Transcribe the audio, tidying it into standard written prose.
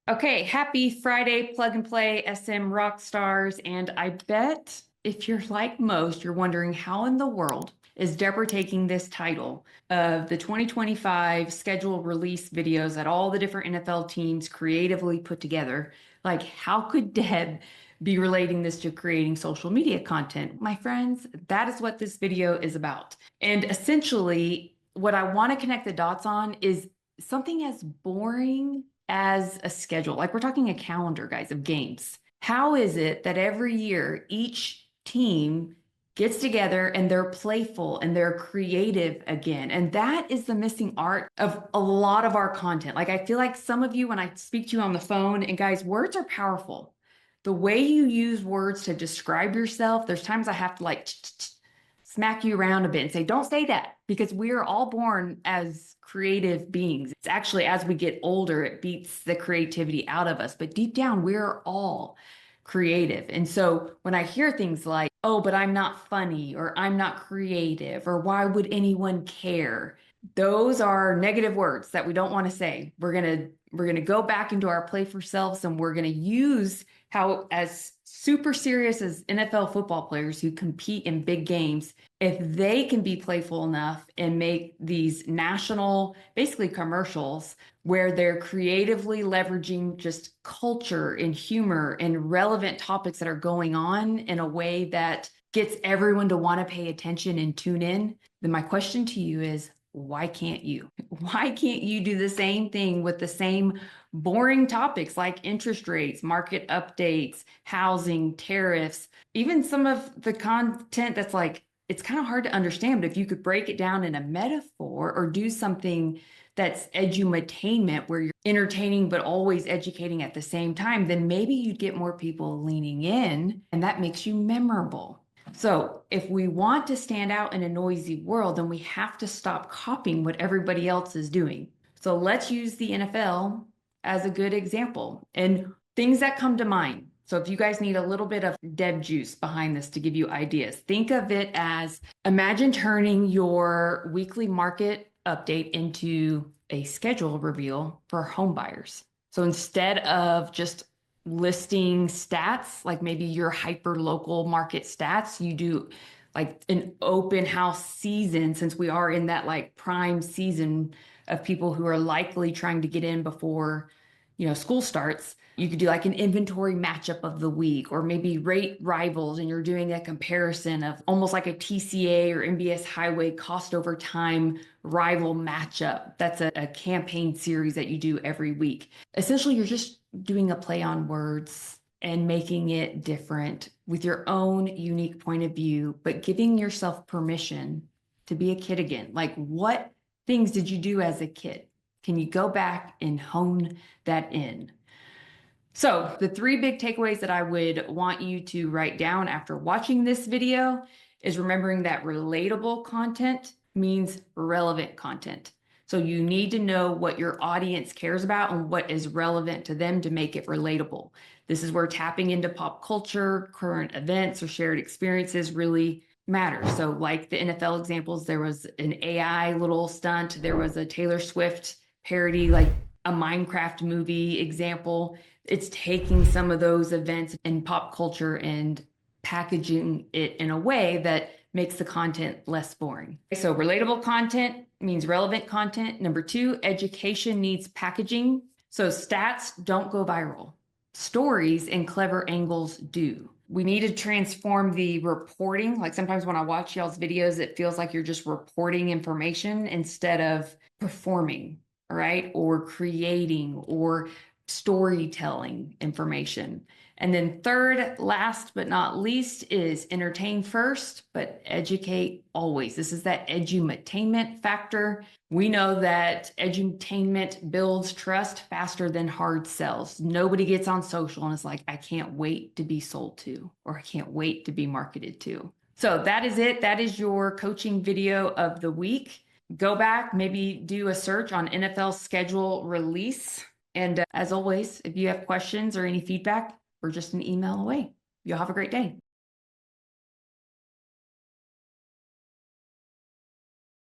Okay, happy Friday, plug and play, SM rock stars. And I bet if you're like most, you're wondering how in the world is Deborah taking this title of the 2025 schedule release videos that all the different NFL teams creatively put together? Like, how could Deb be relating this to creating social media content? My friends, that is what this video is about. And essentially, what I want to connect the dots on is something as boring as a schedule. Like we're talking a calendar, guys, of games. How is it that every year each team gets together and they're playful and they're creative again? And that is the missing art of a lot of our content. Like I feel like some of you, when I speak to you on the phone, and guys, words are powerful. The way you use words to describe yourself, there's times I have to like smack you around a bit and say, don't say that, because we are all born as creative beings. It's actually as we get older, it beats the creativity out of us. But deep down, we're all creative. And so when I hear things like, oh, but I'm not funny, or I'm not creative, or why would anyone care? Those are negative words that we don't want to say. We're gonna go back into our playful selves, and we're gonna use how, as super serious as NFL football players who compete in big games, if they can be playful enough and make these national, basically commercials, where they're creatively leveraging just culture and humor and relevant topics that are going on in a way that gets everyone to want to pay attention and tune in, then my question to you is, why can't you? Why can't you do the same thing with the same boring topics like interest rates, market updates, housing, tariffs, even some of the content that's like, it's kind of hard to understand, but if you could break it down in a metaphor or do something that's edutainment, where you're entertaining but always educating at the same time, then maybe you'd get more people leaning in, and that makes you memorable. So if we want to stand out in a noisy world, then we have to stop copying what everybody else is doing. So let's use the NFL as a good example and things that come to mind. So if you guys need a little bit of Deb juice behind this to give you ideas, think of it as, imagine turning your weekly market update into a schedule reveal for home buyers. So instead of just listing stats, like maybe your hyper local market stats, you do like an open house season, since we are in that like prime season of people who are likely trying to get in before school starts. You could do like an inventory matchup of the week, or maybe rate rivals, and you're doing a comparison of almost like a TCA or MBS highway cost over time rival matchup. That's a campaign series that you do every week. Essentially, you're just doing a play on words and making it different with your own unique point of view, but giving yourself permission to be a kid again. Like, what things did you do as a kid? Can you go back and hone that in? So the three big takeaways that I would want you to write down after watching this video is remembering that relatable content means relevant content. So you need to know what your audience cares about and what is relevant to them to make it relatable. This is where tapping into pop culture, current events, or shared experiences really matters. So like the NFL examples, there was an AI little stunt, there was a Taylor Swift parody, like a Minecraft movie example. It's taking some of those events in pop culture and packaging it in a way that makes the content less boring. So relatable content means relevant content. Number two, education needs packaging. So stats don't go viral. Stories and clever angles do. We need to transform the reporting. Like sometimes when I watch y'all's videos, it feels like you're just reporting information instead of performing, right? Or creating or storytelling information. And then third, last but not least, is entertain first, but educate always. This is that edutainment factor. We know that edutainment builds trust faster than hard sells. Nobody gets on social and is like, I can't wait to be sold to, or I can't wait to be marketed to. So that is it. That is your coaching video of the week. Go back, maybe do a search on NFL schedule release. And as always, if you have questions or any feedback, we're just an email away. You'll have a great day.